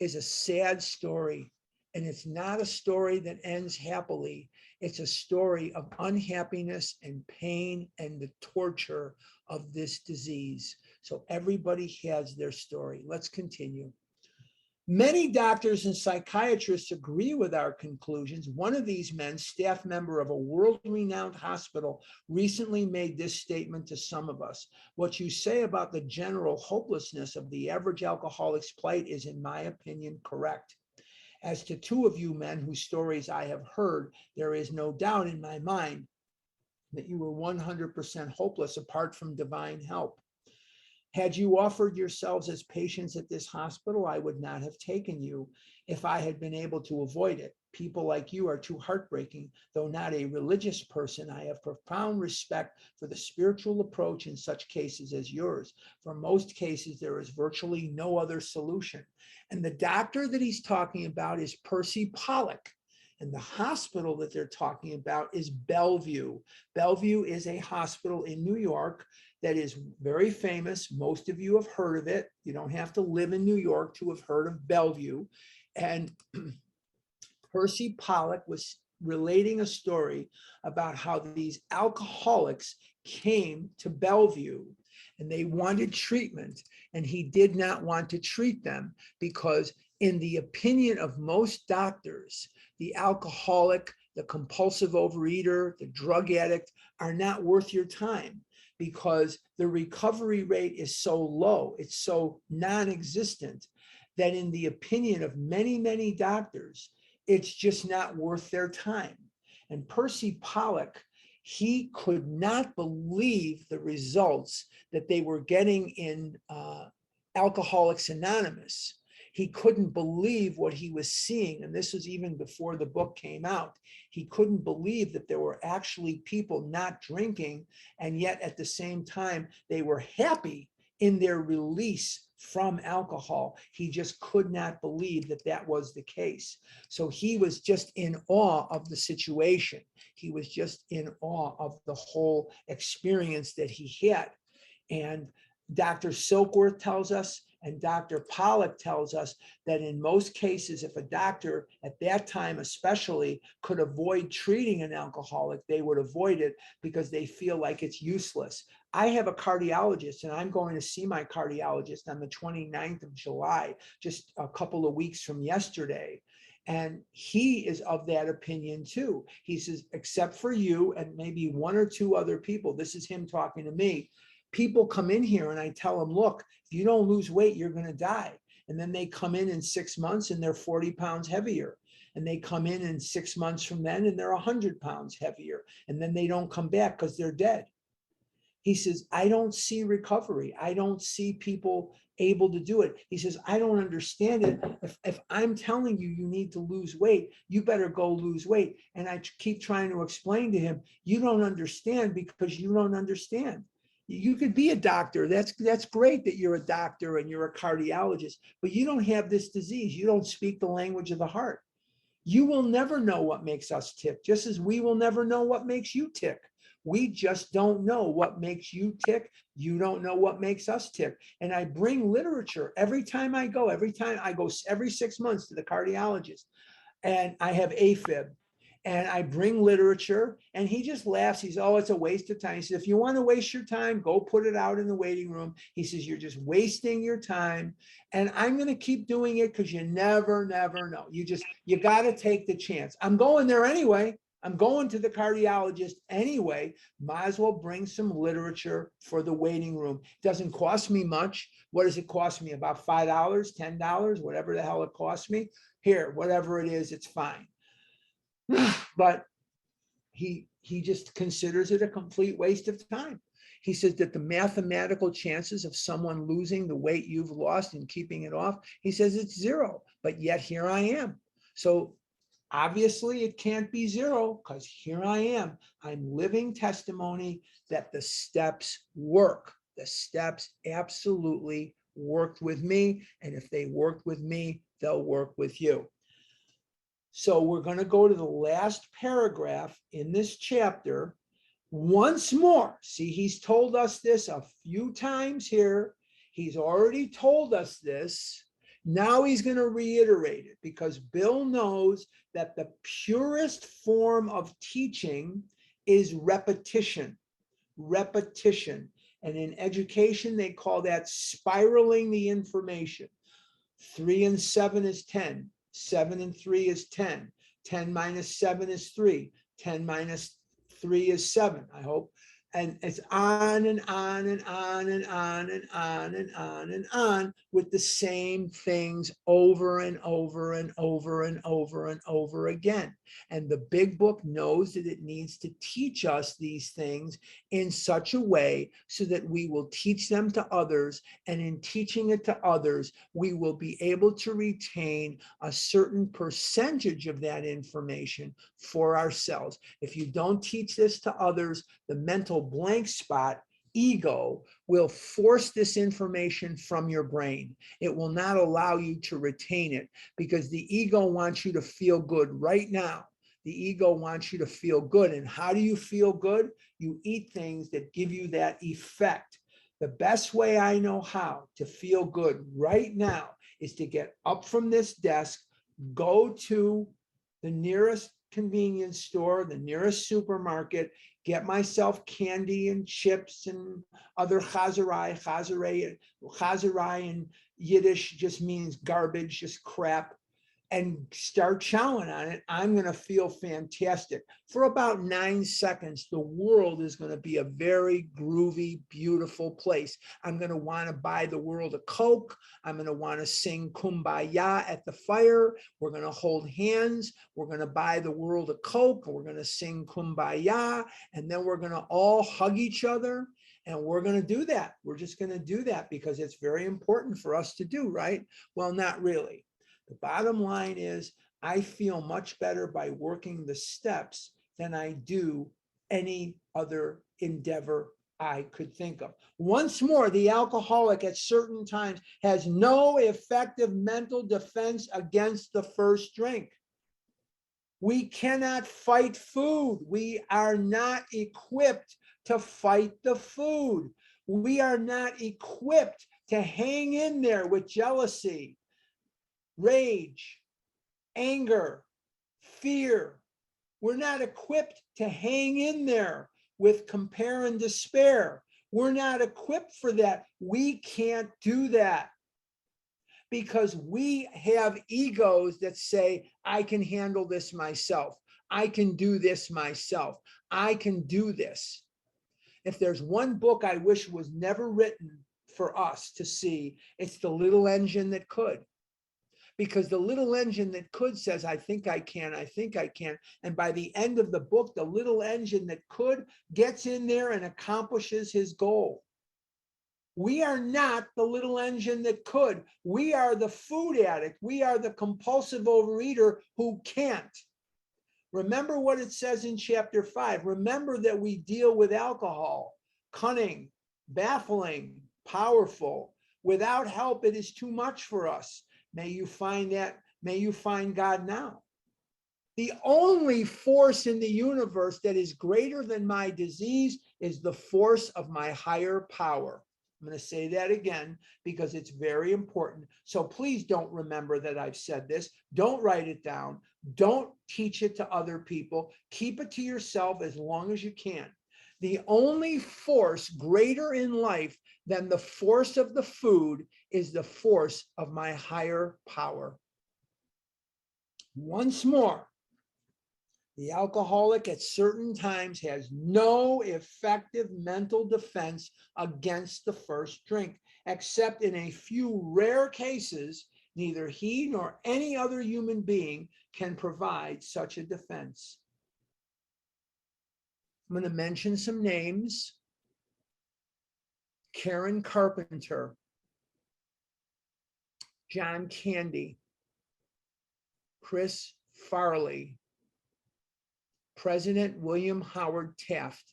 is a sad story. And it's not a story that ends happily. It's a story of unhappiness and pain and the torture of this disease. So everybody has their story. Let's continue. Many doctors and psychiatrists agree with our conclusions. One of these men, staff member of a world-renowned hospital, recently made this statement to some of us. What you say about the general hopelessness of the average alcoholic's plight is, in my opinion, correct. As to two of you men whose stories I have heard, there is no doubt in my mind that you were 100% hopeless apart from divine help. Had you offered yourselves as patients at this hospital, I would not have taken you if I had been able to avoid it. People like you are too heartbreaking. Though not a religious person, I have profound respect for the spiritual approach in such cases as yours. For most cases, there is virtually no other solution. And the doctor that he's talking about is Percy Pollock. And the hospital that they're talking about is Bellevue. Bellevue is a hospital in New York that is very famous. Most of you have heard of it. You don't have to live in New York to have heard of Bellevue. And Percy Pollock was relating a story about how these alcoholics came to Bellevue and they wanted treatment, and he did not want to treat them because, in the opinion of most doctors, the alcoholic, the compulsive overeater, the drug addict are not worth your time because the recovery rate is so low, it's so non-existent, that in the opinion of many, many doctors, it's just not worth their time. And Percy Pollock, he could not believe the results that they were getting in Alcoholics Anonymous. He couldn't believe what he was seeing. And this was even before the book came out. He couldn't believe that there were actually people not drinking, and yet at the same time, they were happy in their release from alcohol. He just could not believe that that was the case. So he was just in awe of the situation. He was just in awe of the whole experience that he had. And Dr. Silkworth tells us, and Dr. Pollock tells us, that in most cases, if a doctor at that time especially could avoid treating an alcoholic, they would avoid it because they feel like it's useless. I have a cardiologist, and I'm going to see my cardiologist on the 29th of July, just a couple of weeks from yesterday. And he is of that opinion too. He says, except for you and maybe one or two other people, this is him talking to me, people come in here and I tell them, look, if you don't lose weight, you're going to die. And then they come in 6 months and they're 40 pounds heavier. And they come in 6 months from then and they're 100 pounds heavier. And then they don't come back because they're dead. He says, I don't see recovery. I don't see people able to do it. He says, I don't understand it. If I'm telling you, you need to lose weight, you better go lose weight. And I keep trying to explain to him, you don't understand because you don't understand. You could be a doctor. That's great that you're a doctor and you're a cardiologist, but you don't have this disease. You don't speak the language of the heart. You will never know what makes us tick, just as we will never know what makes you tick. We just don't know what makes you tick. You don't know what makes us tick. And I bring literature every time I go every 6 months to the cardiologist, and I have AFib. And I bring literature and he just laughs. He's, oh, it's a waste of time. He says, if you want to waste your time, go put it out in the waiting room. He says, you're just wasting your time. And I'm going to keep doing it because you never know. You got to take the chance. I'm going there anyway. I'm going to the cardiologist anyway. Might as well bring some literature for the waiting room. It doesn't cost me much. What does it cost me? About $5, $10, whatever the hell it costs me. Here, whatever it is, it's fine. But he just considers it a complete waste of time. He says that the mathematical chances of someone losing the weight you've lost and keeping it off, he says it's 0, but yet here I am. So obviously it can't be 0 because here I am. I'm living testimony that the steps work. The steps absolutely worked with me. And if they worked with me, they'll work with you. So we're going to go to the last paragraph in this chapter once more. See, he's told us this a few times here. He's already told us this. Now he's going to reiterate it because Bill knows that the purest form of teaching is repetition. Repetition. And in education, they call that spiraling the information. 3 and 7 is 10. 7 and 3 is 10. 10 minus 7 is 3. 10 minus 3 is 7, I hope. And it's on and on and on and on and on and on and on with the same things over and over and over and over and over again. And the big book knows that it needs to teach us these things in such a way so that we will teach them to others. And in teaching it to others, we will be able to retain a certain percentage of that information for ourselves. If you don't teach this to others, the mental blank spot, ego, will force this information from your brain. It will not allow you to retain it because the ego wants you to feel good right now. The ego wants you to feel good. And how do you feel good? You eat things that give you that effect. The best way I know how to feel good right now is to get up from this desk, go to the nearest convenience store, the nearest supermarket, get myself candy and chips and other chazarai. Chazarai in Yiddish just means garbage, just crap, and start chowing on it. I'm going to feel fantastic. For about 9 seconds, the world is going to be a very groovy, beautiful place. I'm going to want to buy the world a Coke. I'm going to want to sing Kumbaya at the fire. We're going to hold hands. We're going to buy the world a Coke. We're going to sing Kumbaya. And then we're going to all hug each other. And we're going to do that. We're just going to do that because it's very important for us to do, right? Well, not really. The bottom line is I feel much better by working the steps than I do any other endeavor I could think of. Once more, the alcoholic at certain times has no effective mental defense against the first drink. We cannot fight food. We are not equipped to fight the food. We are not equipped to hang in there with jealousy, rage, anger, fear. We're not equipped to hang in there with compare and despair. We're not equipped for that. We can't do that because we have egos that say, I can handle this myself. I can do this myself. I can do this. If there's one book I wish was never written for us to see. It's the little engine that could. Because the little engine that could says, I think I can, I think I can. And by the end of the book, the little engine that could gets in there and accomplishes his goal. We are not the little engine that could. We are the food addict. We are the compulsive overeater who can't. Remember what it says in chapter 5. Remember that we deal with alcohol, cunning, baffling, powerful. Without help, it is too much for us. May you find that, may you find God now. The only force in the universe that is greater than my disease is the force of my higher power. I'm going to say that again because it's very important. So please don't remember that I've said this. Don't write it down. Don't teach it to other people. Keep it to yourself as long as you can. The only force greater in life than the force of the food is the force of my higher power. Once more, the alcoholic at certain times has no effective mental defense against the first drink, except in a few rare cases, neither he nor any other human being can provide such a defense. I'm going to mention some names. Karen Carpenter, John Candy, Chris Farley, President William Howard Taft,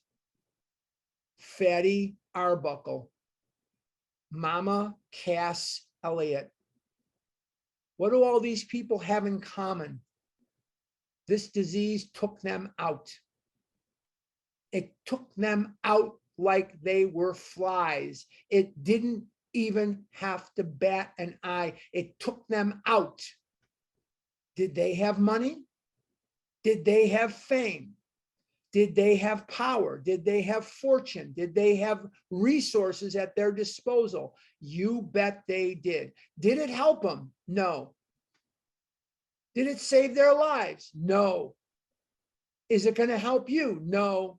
Fatty Arbuckle, Mama Cass Elliott. What do all these people have in common? This disease took them out. It took them out like they were flies. It didn't even have to bat an eye. It took them out. Did they have money? Did they have fame? Did they have power? Did they have fortune? Did they have resources at their disposal? You bet they did. Did it help them? No. Did it save their lives? No. Is it going to help you? No.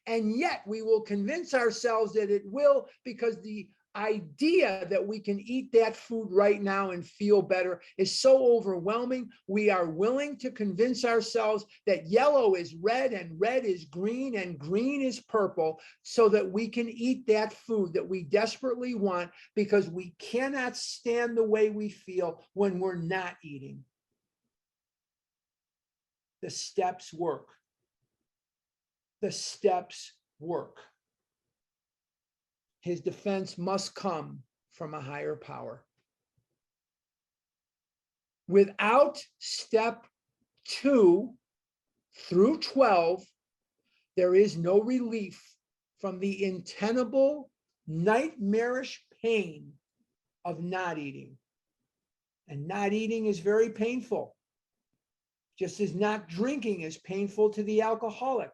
And yet we will convince ourselves that it will, because the idea that we can eat that food right now and feel better is so overwhelming. We are willing to convince ourselves that yellow is red and red is green and green is purple so that we can eat that food that we desperately want, because we cannot stand the way we feel when we're not eating. The steps work. The steps work. His defense must come from a higher power. Without step 2 through 12, there is no relief from the untenable, nightmarish pain of not eating. And not eating is very painful, just as not drinking is painful to the alcoholic.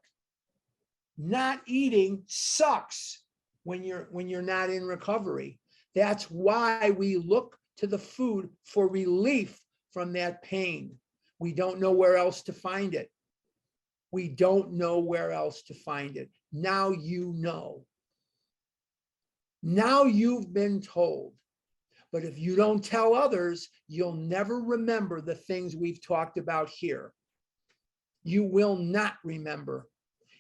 Not eating sucks when you're not in recovery. That's why we look to the food for relief from that pain. We don't know where else to find it. We don't know where else to find it. Now you know. Now you've been told. But if you don't tell others, you'll never remember the things we've talked about here. You will not remember.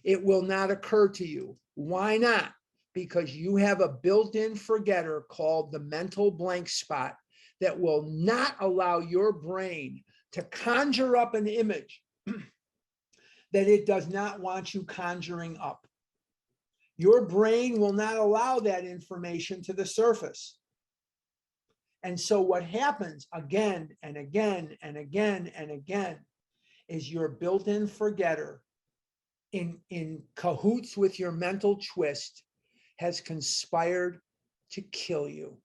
It will not occur to you. Why not? Because you have a built-in forgetter called the mental blank spot that will not allow your brain to conjure up an image that it does not want you conjuring up. Your brain will not allow that information to the surface. And so what happens again and again and again and again is your built-in forgetter in cahoots with your mental twist has conspired to kill you.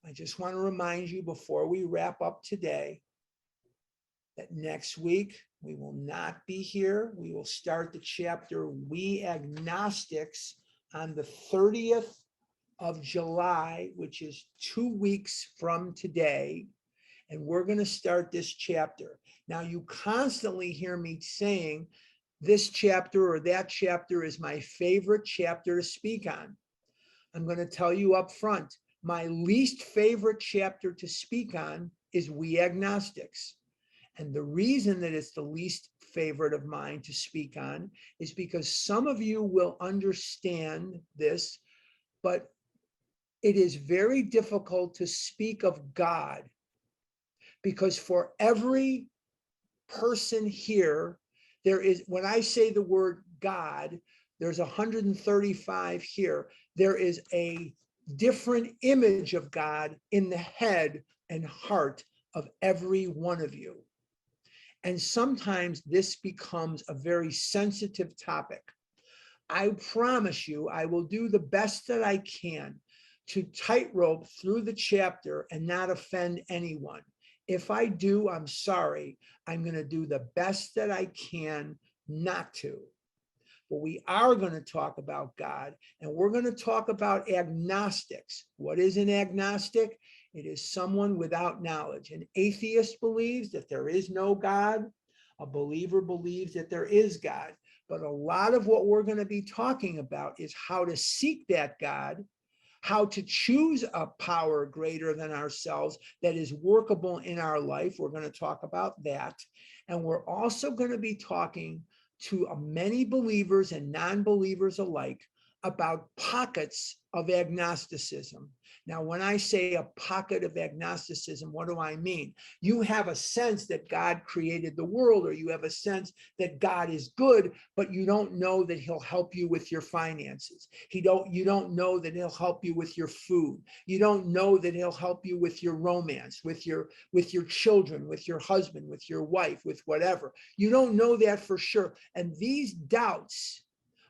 I just want to remind you before we wrap up today that next week we will not be here. We will start the chapter We Agnostics on the 30th of July, which is 2 weeks from today. And we're going to start this chapter. Now, you constantly hear me saying this chapter or that chapter is my favorite chapter to speak on. I'm going to tell you up front, my least favorite chapter to speak on is We Agnostics. And the reason that it's the least favorite of mine to speak on is because some of you will understand this, but it is very difficult to speak of God, because for every person here, there is, when I say the word God, there's 135 here. There is a different image of God in the head and heart of every one of you. And sometimes this becomes a very sensitive topic. I promise you, I will do the best that I can to tightrope through the chapter and not offend anyone. If I do, I'm sorry. I'm going to do the best that I can not to. But we are going to talk about God, and we're going to talk about agnostics. What is an agnostic? It is someone without knowledge. An atheist believes that there is no God. A believer believes that there is God. But a lot of what we're going to be talking about is how to seek that God, how to choose a power greater than ourselves that is workable in our life. We're going to talk about that. And we're also going to be talking to many believers and non-believers alike about pockets of agnosticism. Now, when I say a pocket of agnosticism, what do I mean? You have a sense that God created the world, or you have a sense that God is good, but you don't know that he'll help you with your finances. You don't know that he'll help you with your food. You don't know that he'll help you with your romance, with your children, with your husband, with your wife, with whatever. You don't know that for sure. And these doubts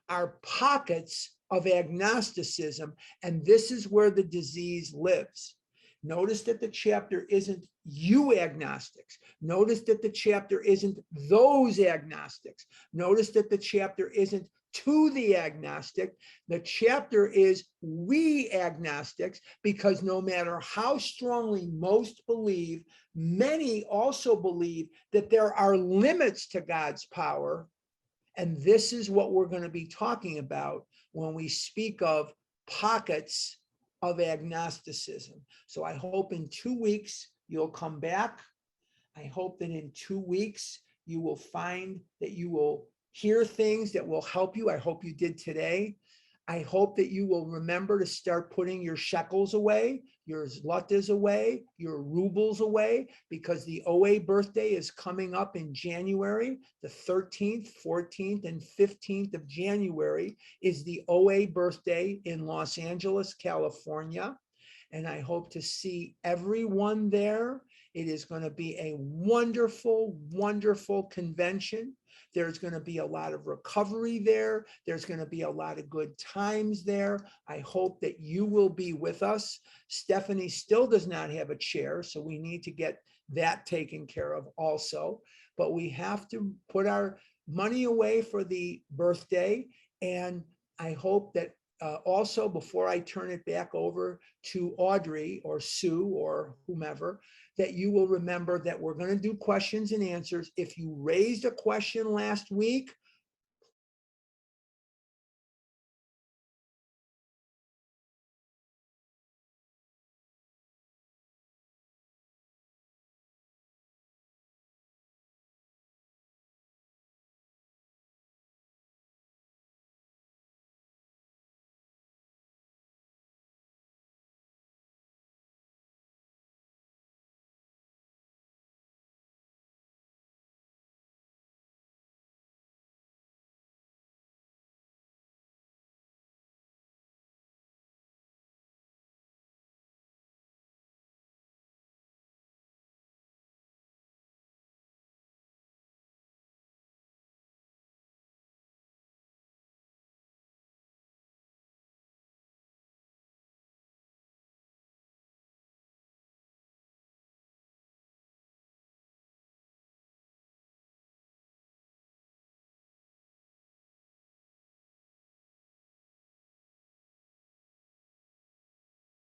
are pockets of agnosticism, and this is where the disease lives. Notice that the chapter isn't you agnostics. Notice that the chapter isn't those agnostics. Notice that the chapter isn't to the agnostic. The chapter is we agnostics, because no matter how strongly most believe, many also believe that there are limits to God's power. And this is what we're going to be talking about when we speak of pockets of agnosticism. So I hope in 2 weeks you'll come back. I hope that in 2 weeks you will find that you will hear things that will help you. I hope you did today. I hope that you will remember to start putting your shekels away, your zlotas away, your rubles away, because the OA birthday is coming up in January. The 13th, 14th, and 15th of January is the OA birthday in Los Angeles, California. And I hope to see everyone there. It is going to be a wonderful, wonderful convention. There's going to be a lot of recovery there. There's going to be a lot of good times there. I hope that you will be with us. Stephanie still does not have a chair, so we need to get that taken care of also. But we have to put our money away for the birthday. And I hope that also, before I turn it back over to Audrey or Sue or whomever, that you will remember that we're going to do questions and answers. If you raised a question last week,